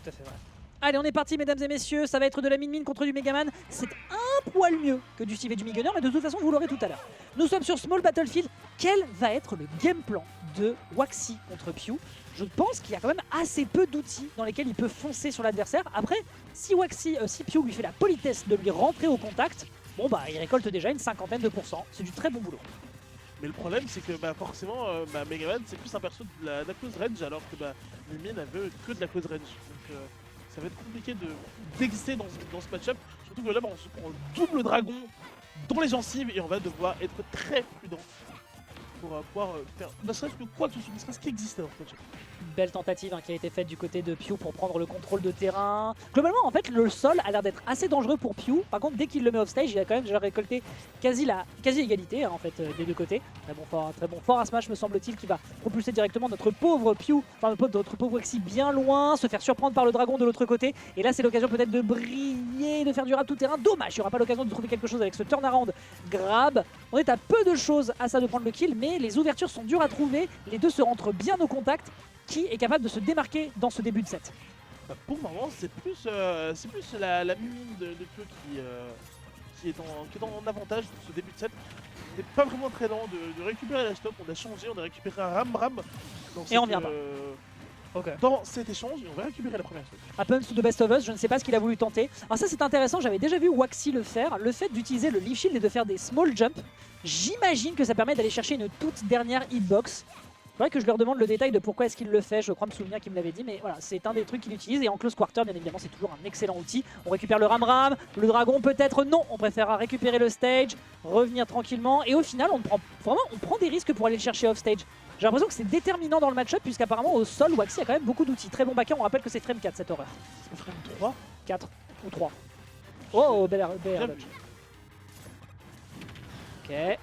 tout à fait vrai. Allez, on est parti, mesdames et messieurs. Ça va être de la Min contre du Megaman. C'est un poil mieux que du Steve et du Migunner, mais de toute façon, vous l'aurez tout à l'heure. Nous sommes sur Small Battlefield. Quel va être le game plan de Waxy contre Pew? Je pense qu'il y a quand même assez peu d'outils dans lesquels il peut foncer sur l'adversaire. Après, si Pew lui fait la politesse de lui rentrer au contact, bon bah il récolte déjà une 50aine de %. C'est du très bon boulot. Mais le problème, c'est que forcément, Megaman, c'est plus un perso de la close range, alors que Min n'a veut que de la close range. Donc ça va être compliqué d'exister dans ce match-up. Surtout que là, on se prend double dragon dans les gencives et on va devoir être très prudent pour pouvoir faire ne serait-ce que quoi que ce soit, ne serait-ce qu'exister dans ce match-up. Belle tentative qui a été faite du côté de Pew pour prendre le contrôle de terrain. Globalement, en fait, le sol a l'air d'être assez dangereux pour Pew. Par contre, dès qu'il le met off stage, il a quand même déjà récolté quasi égalité en fait des deux côtés. Très bon fort à smash me semble-t-il, qui va propulser directement notre pauvre Pew, enfin notre pauvre Waxy bien loin, se faire surprendre par le dragon de l'autre côté. Et là, c'est l'occasion peut-être de briller, de faire du rap tout terrain. Dommage, il n'y aura pas l'occasion de trouver quelque chose avec ce turnaround grab. On est à peu de choses à ça de prendre le kill, mais les ouvertures sont dures à trouver. Les deux se rentrent bien au contact. Qui est capable de se démarquer dans ce début de set? Pour le moment, c'est plus la mimine de Pew qui est en avantage dans ce début de set. On n'est pas vraiment très lent de récupérer la stock, on a changé, on a récupéré un ram et on vient pas. Dans cet échange, et on va récupérer la première stock. Happens to the best of us, je ne sais pas ce qu'il a voulu tenter. Alors ça c'est intéressant, j'avais déjà vu Waxy le faire, le fait d'utiliser le leaf shield et de faire des small jumps. J'imagine que ça permet d'aller chercher une toute dernière hitbox. C'est vrai que je leur demande le détail de pourquoi est-ce qu'il le fait, je crois me souvenir qu'il me l'avait dit, mais voilà, c'est un des trucs qu'il utilise. Et en close quarter, bien évidemment, c'est toujours un excellent outil. On récupère le ram, le dragon peut-être non, on préfère récupérer le stage, revenir tranquillement. Et au final, on prend des risques pour aller le chercher off stage. J'ai l'impression que c'est déterminant dans le match-up, puisqu'apparemment au sol, Waxy a quand même beaucoup d'outils. Très bon backer, on rappelle que c'est frame 4 cette horreur. C'est frame 3 4 ou 3. Oh, bel dodge. Ok.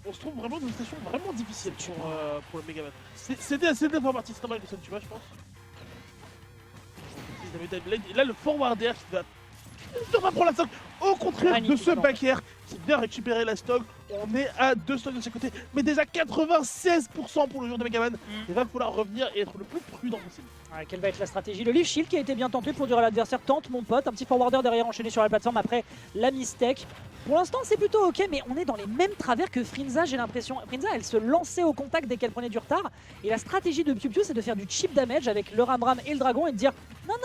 On se trouve vraiment dans une station vraiment difficile pour le Megaman. C'était assez d'informatique, c'est normal que ça ne tue pas, je pense. Et là, le forward air qui va prendre la stock. Au contraire de ce back air qui vient récupérer la stock. On est à 2 stocks de chaque côté, mais déjà 96% pour le joueur de Megaman. Il va falloir revenir et être le plus prudent possible. Quelle va être la stratégie? Le leaf shield qui a été bien tenté pour dire à l'adversaire tente mon pote, un petit forwarder derrière enchaîné sur la plateforme après la mistake. Pour l'instant c'est plutôt ok, mais on est dans les mêmes travers que Frinza, j'ai l'impression. Frinza elle se lançait au contact dès qu'elle prenait du retard, et la stratégie de Pew c'est de faire du cheap damage avec le ram et le dragon et de dire non,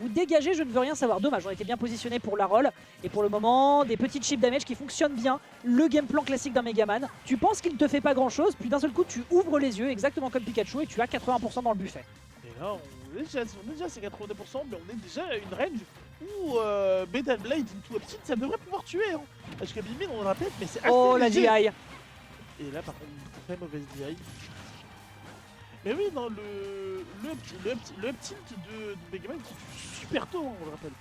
vous dégagez, je ne veux rien savoir. Dommage, on était bien positionné pour la roll, et pour le moment des petits cheap damage qui fonctionnent bien, le game plan classique d'un Megaman. Tu penses qu'il ne te fait pas grand chose, puis d'un seul coup tu ouvres les yeux exactement comme Pikachu et tu as 80% dans le buffet. Et là, on est déjà à ces 82%, mais on est déjà à une range où Metal Blade into Uptilt, ça devrait pouvoir tuer. Hein. Parce que Bimin, on le répète, mais c'est assez oh léger. la GI. Et là, par contre, très mauvaise DI. Mais oui, non, le Uptilt de Megaman qui tue super tôt, hein, on le rappelle.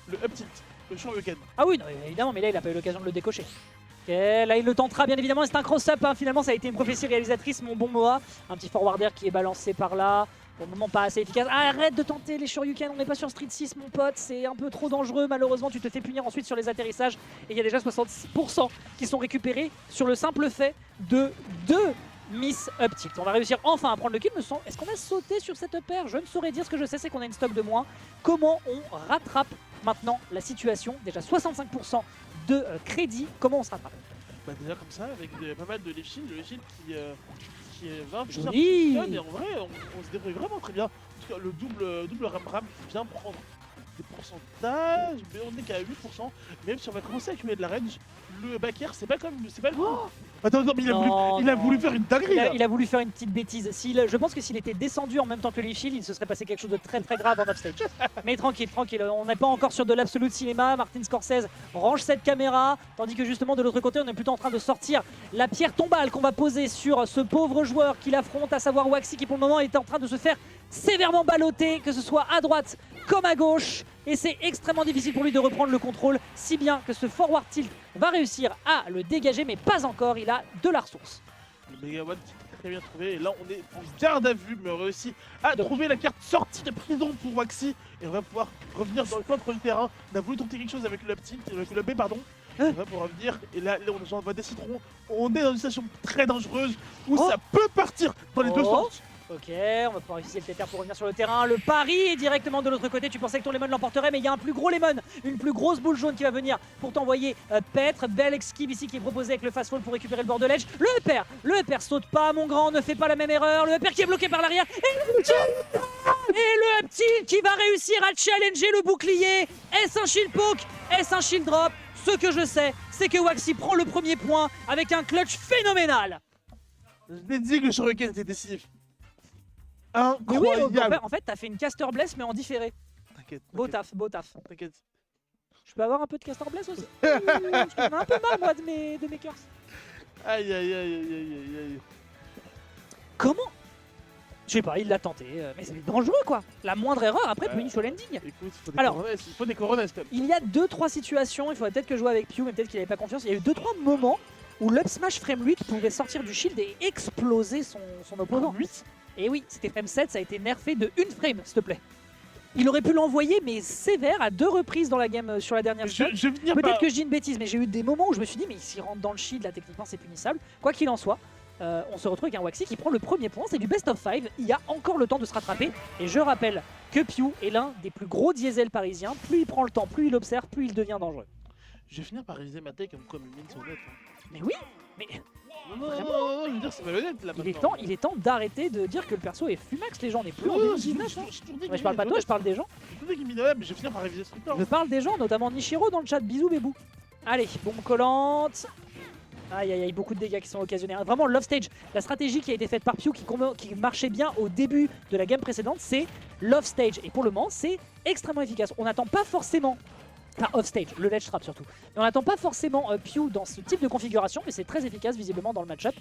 Le Uptilt, le Shoryuken. Ah oui, non, évidemment, mais là il a pas eu l'occasion de le décocher. Ok, là il le tentera bien évidemment, c'est un cross-up, hein. Finalement ça a été une prophétie réalisatrice, mon bon Moa. Un petit forwarder qui est balancé par là, pour le moment pas assez efficace. Ah, arrête de tenter les Shoryuken, on n'est pas sur Street 6 mon pote, c'est un peu trop dangereux, malheureusement tu te fais punir ensuite sur les atterrissages. Et il y a déjà 66% qui sont récupérés sur le simple fait de 2 miss up tilt. On va réussir enfin à prendre le kill, me semble. Est-ce qu'on a sauté sur cette paire? Je ne saurais dire, ce que je sais c'est qu'on a une stock de moins. Comment on rattrape maintenant la situation? Déjà 65% de crédit, comment on se rattrape? Bah déjà comme ça, avec pas mal de leaf shield, le leaf shield qui est 20 joli. Et en vrai, on se débrouille vraiment très bien. En tout cas, le double ram qui vient prendre des pourcentages, mais on n'est qu'à 8%. Même si on va commencer à accumuler de la range, le back air, c'est pas comme... C'est pas le... Oh attends, mais il a voulu faire une dinguerie. Il a voulu faire une petite bêtise. Je pense que s'il était descendu en même temps que le leaf shield, il se serait passé quelque chose de très très grave en offstage. Mais tranquille, on n'est pas encore sur de l'absolute cinéma. Martin Scorsese range cette caméra, tandis que justement de l'autre côté, on est plutôt en train de sortir la pierre tombale qu'on va poser sur ce pauvre joueur qui l'affronte, à savoir Waxy, qui pour le moment est en train de se faire sévèrement balloter, que ce soit à droite comme à gauche. Et c'est extrêmement difficile pour lui de reprendre le contrôle, si bien que ce forward tilt va réussir à le dégager, mais pas encore, il a de la ressource. Le Megawatt très bien trouvé, et là on est en garde à vue, mais on réussit à trouver la carte sortie de prison pour Waxy, et on va pouvoir revenir dans le centre du terrain. On a voulu tenter quelque chose avec le tilt, avec le B pardon. On va pouvoir revenir, et là on voit des citrons, on est dans une situation très dangereuse, où ça peut partir dans les deux sens. Ok, on va pouvoir utiliser le tether pour revenir sur le terrain. Le pari est directement de l'autre côté. Tu pensais que ton Lemon l'emporterait, mais il y a un plus gros Lemon, une plus grosse boule jaune qui va venir pour t'envoyer Petre. Belle esquive ici qui est proposée avec le fast fall pour récupérer le bord de l'edge. Le upper saute pas, mon grand, ne fais pas la même erreur. Le upper qui est bloqué par l'arrière. Et le up tilt qui va réussir à challenger le bouclier. Est-ce un shield poke? Est-ce un shield drop? Ce que je sais, c'est que Waxy prend le premier point avec un clutch phénoménal. Je l'ai dit que le Shuriken était décisif. Mais oui, Incroyable. en fait, t'as fait une caster bless mais en différé. T'inquiète. Beau taf, beau taf. T'inquiète. Je peux avoir un peu de caster bless aussi? Je t'en ai un peu mal, moi, de mes curses. Aïe aïe aïe aïe aïe aïe. Comment? Je sais pas, il l'a tenté, mais c'est dangereux, quoi. La moindre erreur, après, punish au landing. Écoute, il faut des coronas quand même. Il y a 2-3 situations, il faudrait peut-être que je joue avec Pew, mais peut-être qu'il avait pas confiance. Il y a eu 2-3 moments où l'up smash frame 8 pouvait sortir du shield et exploser son opposant. 8. Et oui, c'était frame 7, ça a été nerfé de 1 frame, s'il te plaît. Il aurait pu l'envoyer, mais sévère, à 2 reprises dans la game sur la dernière shot. Je vais venir Peut-être que je dis une bêtise, mais j'ai eu des moments où je me suis dit, mais s'il rentre dans le shield, là, techniquement, c'est punissable. Quoi qu'il en soit, on se retrouve avec un Waxy qui prend le premier point. C'est du best of 5. Il y a encore le temps de se rattraper. Et je rappelle que Pew est l'un des plus gros diesel parisiens. Plus il prend le temps, plus il observe, plus il devient dangereux. Je vais finir par réviser ma tech comme une mine honnête. Mais oui, mais Non, je veux dire, c'est malhonnête là il est temps d'arrêter de dire que le perso est fumax, les gens. On est plus en 2019. Je parle pas de toi, je parle des gens. Je vais finir par réviser ce truc là. Je parle des gens, notamment Nishiro dans le chat. Bisous, bébou. Allez, bombe collante. Aïe aïe aïe, beaucoup de dégâts qui sont occasionnés. Vraiment, Love Stage, la stratégie qui a été faite par Pew qui marchait bien au début de la game précédente, c'est Love Stage. Et pour le moment, c'est extrêmement efficace. On n'attend pas forcément, enfin off stage, le ledge trap surtout. Mais on n'attend pas forcément Pew dans ce type de configuration, mais c'est très efficace visiblement dans le match-up.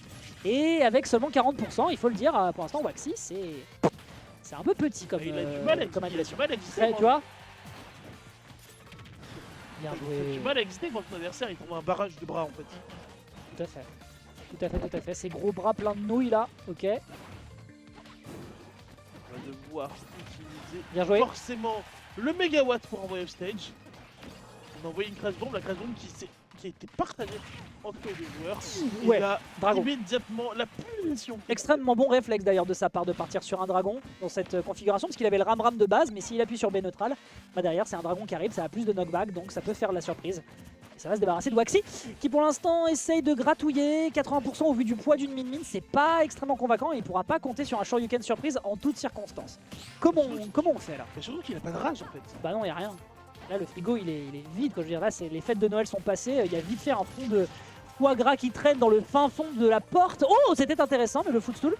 Et avec seulement 40%, il faut le dire, pour l'instant, Waxy, c'est un peu petit comme animation. Tu vois? Bien joué. Du mal à exister quand ton adversaire il tombe un barrage de bras en fait. Tout à fait. Tout à fait, tout à fait. Ces gros bras pleins de nouilles là, ok. On va devoir utiliser Bien joué. forcément le mégawatt pour envoyer stage. On a envoyé une crash bombe, la crash bombe qui a été partagée entre les deux joueurs. Ouais, Il a dragon. immédiatement la punition. Extrêmement bon réflexe d'ailleurs de sa part de partir sur un dragon dans cette configuration, parce qu'il avait le ram-ram de base, mais s'il appuie sur B neutral, bah derrière c'est un dragon qui arrive, ça a plus de knockback, donc ça peut faire la surprise. Et ça va se débarrasser de Waxy, qui pour l'instant essaye de gratouiller. 80% au vu du poids d'une mine-mine, c'est pas extrêmement convaincant et il pourra pas compter sur un Shoryuken surprise en toutes circonstances. Comment on fait là? Mais surtout qu'il a pas de rage en fait. Bah non, il a rien. Là le frigo il est vide, quoi. Je veux dire, là les fêtes de Noël sont passées, il y a vite fait un fond de foie gras qui traîne dans le fin fond de la porte. Oh, c'était intéressant, mais le footstool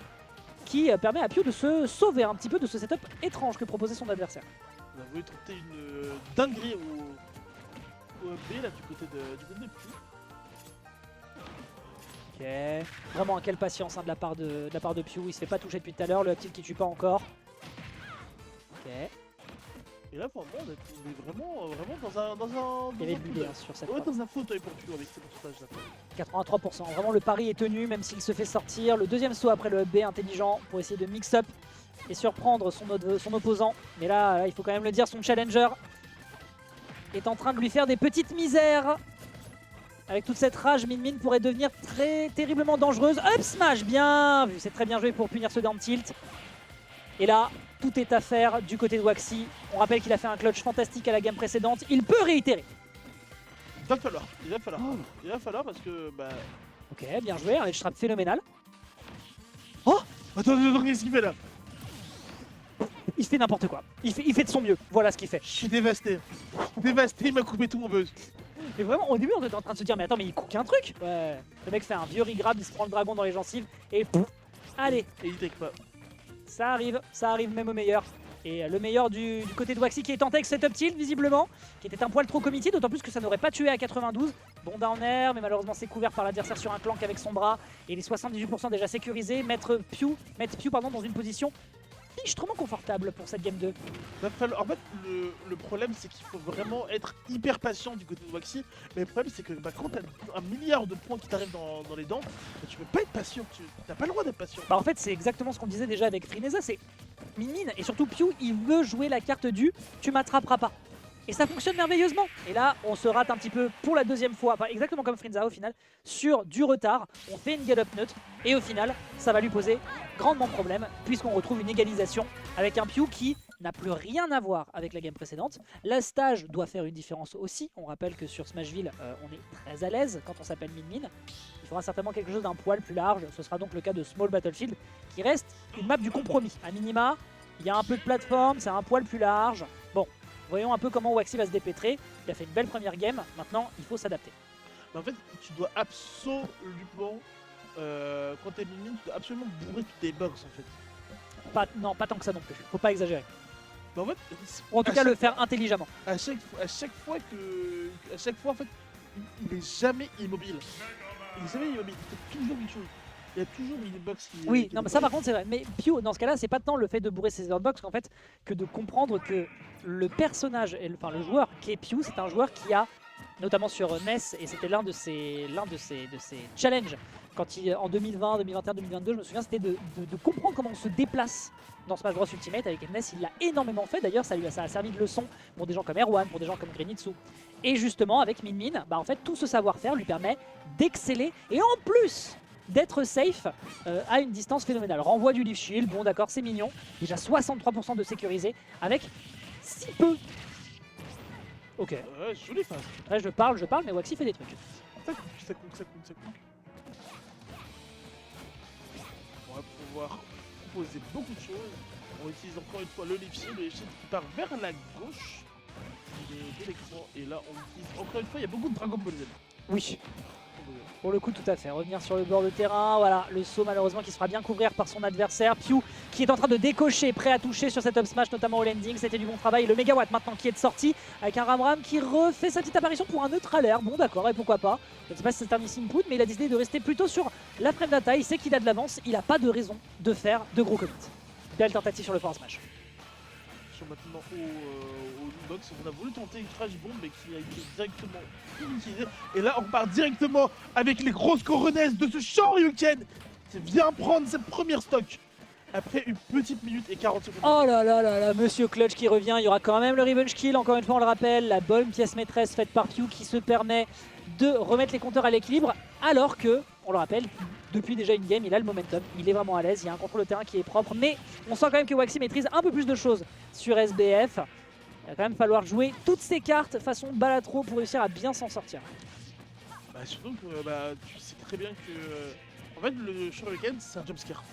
qui permet à Pew de se sauver un petit peu de ce setup étrange que proposait son adversaire. On a voulu tenter une dinguerie au B là du côté de Pew. Ok, vraiment quelle patience de la part de Pew, il se fait pas toucher depuis tout à l'heure, le actif qui tue pas encore. Ok. Et là pour moi on est vraiment dans un Il y avait de l'idée sur cette ouais, fois. dans un fauteuil pour Pew avec ses pourcentages là. 83%, vraiment le pari est tenu même s'il se fait sortir. Le deuxième saut après le B intelligent pour essayer de mix up et surprendre son opposant. Mais là, il faut quand même le dire, son challenger est en train de lui faire des petites misères. Avec toute cette rage, Min pourrait devenir très terriblement dangereuse. Up smash, bien vu, c'est très bien joué pour punir ce down tilt. Et là, tout est à faire du côté de Waxy. On rappelle qu'il a fait un clutch fantastique à la game précédente. Il peut réitérer. Il va falloir parce que bah... Ok, bien joué, un edge trap phénoménal. Oh, attends, qu'est-ce qu'il fait là? Il fait n'importe quoi. Il fait de son mieux. Voilà ce qu'il fait. Je suis dévasté. Dévasté, il m'a coupé tout mon buzz. Et vraiment, au début, on était en train de se dire, mais attends, mais il cook un truc. Ouais. Le mec fait un vieux regrab, il se prend le dragon dans les gencives et pouf. Allez, Et il take pas. ça arrive même au meilleur. Et le meilleur du côté de Waxy qui est tenté avec cet up tilt visiblement, qui était un poil trop committé, d'autant plus que ça n'aurait pas tué à 92. Bon down air, mais malheureusement c'est couvert par l'adversaire sur un clank avec son bras. Et les 78% déjà sécurisés, mettre Pew dans une position fichtrement confortable pour cette game 2. En fait, le problème c'est qu'il faut vraiment être hyper patient du côté de Waxy. Mais le problème c'est que bah, quand t'as un milliard de points qui t'arrivent dans les dents, bah, tu peux pas être patient, t'as pas le droit d'être patient. Bah en fait c'est exactement ce qu'on disait déjà avec Frineza, c'est Min et surtout Pew il veut jouer la carte du tu m'attraperas pas. Et ça fonctionne merveilleusement. Et là, on se rate un petit peu pour la deuxième fois, enfin, exactement comme Frinza au final, sur du retard. On fait une get-up neutre et au final, ça va lui poser grandement problème puisqu'on retrouve une égalisation avec un Pew qui n'a plus rien à voir avec la game précédente. La stage doit faire une différence aussi. On rappelle que sur Smashville, on est très à l'aise quand on s'appelle Min Min. Il faudra certainement quelque chose d'un poil plus large. Ce sera donc le cas de Small Battlefield qui reste une map du compromis. À minima, il y a un peu de plateforme, c'est un poil plus large. Bon. Voyons un peu comment Waxy va se dépêtrer. Il a fait une belle première game, maintenant il faut s'adapter. En fait, tu dois absolument, quand t'es Min, tu dois absolument bourrer toutes tes box en fait. Non, pas tant que ça non plus, faut pas exagérer. Mais en fait, Ou en tout cas le faire intelligemment. À chaque fois en fait, il est jamais immobile. Il est jamais immobile, il fait toujours une chose. Il y a toujours une box qui... Oui, non mais ça par contre c'est vrai. Mais Pew, dans ce cas-là, c'est pas tant le fait de bourrer ses box qu'en fait que de comprendre que le personnage, enfin le joueur qui est Pew, c'est un joueur qui a, notamment sur NES, et c'était l'un de ses challenges, quand il, en 2020, 2021, 2022, je me souviens, c'était de comprendre comment on se déplace dans Smash Bros Ultimate. Avec NES, il l'a énormément fait, d'ailleurs ça a servi de leçon pour des gens comme Erwan, pour des gens comme Grenitsu. Et justement, avec Min Min, bah, en fait, tout ce savoir-faire lui permet d'exceller, et en plus d'être safe à une distance phénoménale. Renvoi du Leaf Shield, bon d'accord, c'est mignon. Déjà 63% de sécurisé, avec si peu. Ok. Ouais, jolie phase. Ouais, je parle, mais Waxy fait des trucs. Ça cook. On va pouvoir proposer beaucoup de choses. On utilise encore une fois le Leaf Shield qui part vers la gauche de l'écran. Et là, on utilise encore une fois, il y a beaucoup de Dragon Ball Z. Oui. Pour le coup, tout à fait. Revenir sur le bord de terrain. Voilà, le saut malheureusement qui se fera bien couvrir par son adversaire. Pew qui est en train de décocher, prêt à toucher sur cet up smash, notamment au landing. C'était du bon travail. Le Megawatt maintenant qui est de sortie avec un Ram qui refait sa petite apparition pour un neutral air. Bon, d'accord, et pourquoi pas. Je ne sais pas si c'est un missing input, mais il a décidé de rester plutôt sur la frame data. Il sait qu'il a de l'avance. Il n'a pas de raison de faire de gros commits. Belle tentative sur le forward smash. Sur maintenant au box, on a voulu tenter une crash bomb mais qui a été directement inutilisée. Et là, on part directement avec les grosses coronesses de ce Shoryuken qui vient prendre cette première stock après une petite minute et 40 secondes. Oh là là là là, Monsieur Clutch qui revient. Il y aura quand même le revenge kill. Encore une fois, on le rappelle, la bonne pièce maîtresse faite par Pew qui se permet de remettre les compteurs à l'équilibre, alors que, on le rappelle, depuis déjà une game, il a le momentum, il est vraiment à l'aise, il y a un contrôle de terrain qui est propre, mais on sent quand même que Waxy maîtrise un peu plus de choses sur SBF. Il va quand même falloir jouer toutes ses cartes façon Balatro pour réussir à bien s'en sortir. Bah surtout que tu sais très bien que en fait le Shoryuken c'est un jumpscare.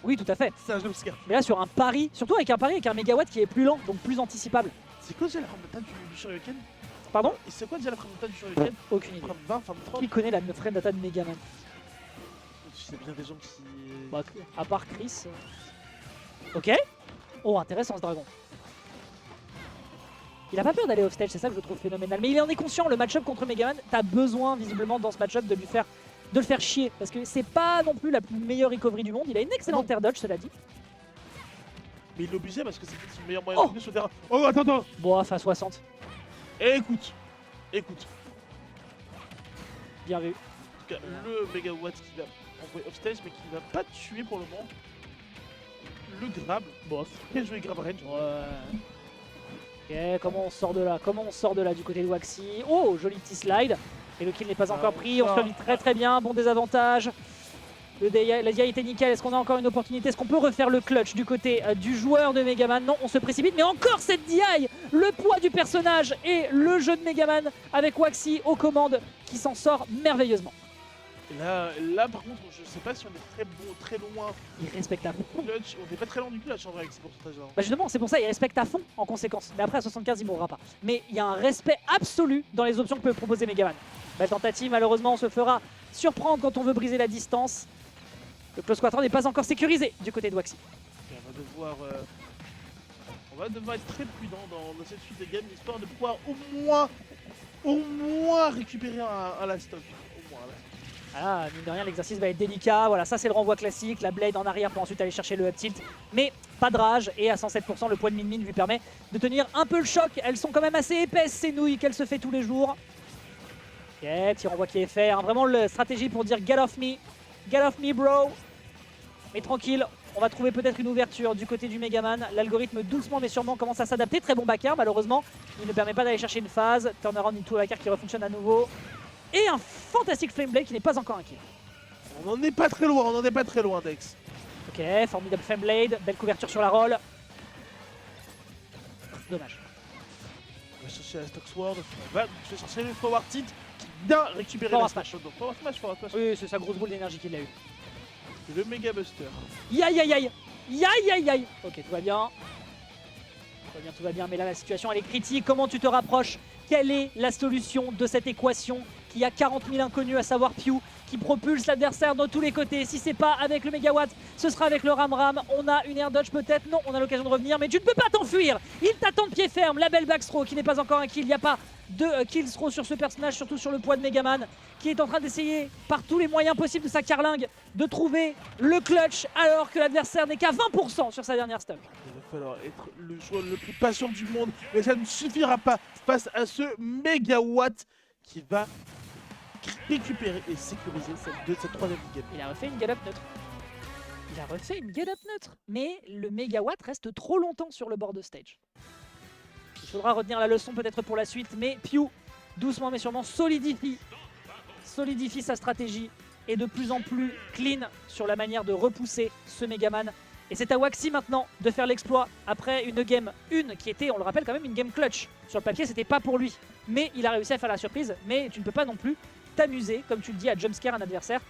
Oui, tout à fait. C'est un jumpscare. Mais là sur un pari, surtout avec un pari avec un mégawatt qui est plus lent, donc plus anticipable. C'est quoi déjà la frame data du Shoryuken? Pardon? Et c'est quoi déjà la frame data du Shoryuken? Aucune idée. Frame 20, frame 30? Qui connaît la frame data de Megaman? Tu sais bien des gens qui... Bah, à part Chris. Ok. Oh, intéressant ce dragon. Il a pas peur d'aller offstage, c'est ça que je trouve phénoménal. Mais il en est conscient, le match-up contre Megaman, t'as besoin visiblement dans ce match-up de le faire chier. Parce que c'est pas non plus la meilleure recovery du monde. Il a une excellente air dodge, cela dit. Mais il l'obligeait parce que c'était son meilleur moyen de revenir sur le terrain. Oh, attends. Bon, à 60. Et écoute. Bien vu. En tout cas, le Megawatt qui va envoyer offstage, mais qui va pas tuer pour le moment. Le grab. Bon, bien joué grab range. Ouais. Ok, comment on sort de là du côté de Waxy? Oh, joli petit slide. Et le kill n'est pas encore pris, on se le vit très bien, bon désavantage. La DI était nickel, est-ce qu'on a encore une opportunité? Est-ce qu'on peut refaire le clutch du côté du joueur de Megaman? Non, on se précipite, mais encore cette DI! Le poids du personnage et le jeu de Megaman avec Waxy aux commandes qui s'en sort merveilleusement. Et là, par contre, je sais pas si on est très loin. Il respecte à fond. Clutch. On n'est pas très loin du clutch en vrai avec ce pourcentage-là. Bah justement, c'est pour ça, il respecte à fond en conséquence. Mais après, à 75, il mourra pas. Mais il y a un respect absolu dans les options que peut proposer Megaman. Belle tentative, malheureusement, on se fera surprendre quand on veut briser la distance. Le close quarter n'est pas encore sécurisé du côté de Waxy. On va devoir être très prudent dans cette suite de games, histoire de pouvoir au moins récupérer un last stock. Ah, mine de rien, l'exercice va être délicat. Voilà, ça c'est le renvoi classique. La blade en arrière pour ensuite aller chercher le up tilt. Mais pas de rage. Et à 107%, le poids de Min Min lui permet de tenir un peu le choc. Elles sont quand même assez épaisses, ces nouilles qu'elle se fait tous les jours. Ok, petit renvoi qui est fait. Hein. Vraiment la stratégie pour dire get off me bro. Mais tranquille, On va trouver peut-être une ouverture du côté du Megaman. L'algorithme doucement mais sûrement commence à s'adapter. Très bon backer, malheureusement. Il ne permet pas d'aller chercher une phase. Turnaround into backer qui refonctionne à nouveau. Et un fantastique Flame Blade qui n'est pas encore un kill. On n'en est pas très loin, on n'en est pas très loin, Dex. Ok, formidable Flame Blade. Belle couverture sur la roll. Dommage. On va chercher la Stock Sword, on va chercher le Forward Tilt qui vient récupérer Forward la Smash. Stock Sword. Forward Smash. Oui, c'est sa grosse boule d'énergie qu'il a eu. Le Mega Buster. Aïe aïe aïe. Aïe aïe aïe. Ok, tout va bien. Tout va bien, mais là la situation elle est critique. Comment tu te rapproches? Quelle est la solution de cette équation qui a 40 000 inconnus, à savoir Pew, qui propulse l'adversaire dans tous les côtés? Si c'est pas avec le Megawatt, ce sera avec le Ram. On a une air dodge peut-être? Non, on a l'occasion de revenir, mais tu ne peux pas t'enfuir. Il t'attend de pied ferme. La belle backthrow qui n'est pas encore un kill. Il n'y a pas de kill throw sur ce personnage, surtout sur le poids de Megaman, qui est en train d'essayer par tous les moyens possibles de sa carlingue de trouver le clutch, alors que l'adversaire n'est qu'à 20% sur sa dernière stock. Il va falloir être le joueur le plus patient du monde, mais ça ne suffira pas face à ce Megawatt qui va récupérer et sécuriser cette troisième game. Il a refait une get up neutre. Mais le Megawatt reste trop longtemps sur le bord de stage. Il faudra retenir la leçon peut-être pour la suite, mais Pew, doucement mais sûrement, solidifie sa stratégie et de plus en plus clean sur la manière de repousser ce Megaman. Et c'est à Waxy maintenant de faire l'exploit après une game 1 qui était, on le rappelle, quand même une game clutch. Sur le papier, c'était pas pour lui, mais il a réussi à faire la surprise. Mais tu ne peux pas non plus t'amuser, comme tu le dis, à jumpscare un adversaire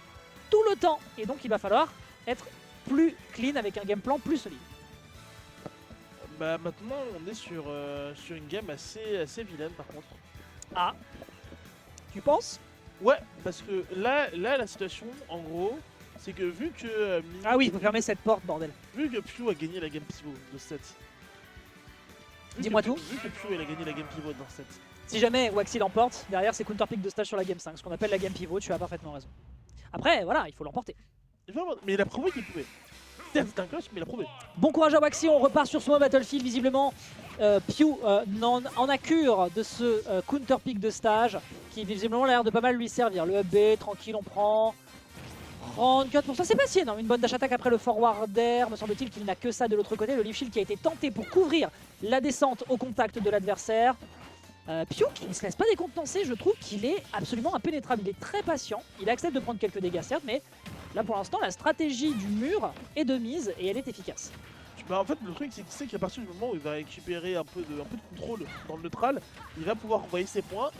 tout le temps. Et donc il va falloir être plus clean avec un game plan plus solide. Bah maintenant on est sur une game assez vilaine par contre. Ah, tu penses? Ouais, parce que là la situation en gros c'est que vu que Ah oui, il faut fermer cette porte, bordel. vu que Pew a gagné la game pivot de 7. Dis-moi tout. Vu que Pew il a gagné la game pivot dans 7. Si jamais Waxy l'emporte, derrière c'est counterpick de stage sur la game 5, ce qu'on appelle la game pivot, tu as parfaitement raison. Après, voilà, il faut l'emporter. Mais il a prouvé qu'il pouvait. C'est un clutch, mais il a prouvé. Bon courage à Waxy, on repart sur son Battlefield. Visiblement, Pew en a cure de ce counterpick de stage qui visiblement a l'air de pas mal lui servir. Le up B, tranquille, on prend. 34%, c'est pas si énorme. Une bonne dash attack après le forward air. Me semble-t-il qu'il n'a que ça de l'autre côté. Le leaf shield qui a été tenté pour couvrir la descente au contact de l'adversaire. Pew qui ne se laisse pas décontenancer, je trouve qu'il est absolument impénétrable. Il est très patient, il accepte de prendre quelques dégâts certes, mais là pour l'instant la stratégie du mur est de mise et elle est efficace. Bah en fait le truc c'est qu'à partir du moment où il va récupérer un peu de contrôle dans le neutral, il va pouvoir envoyer ses points.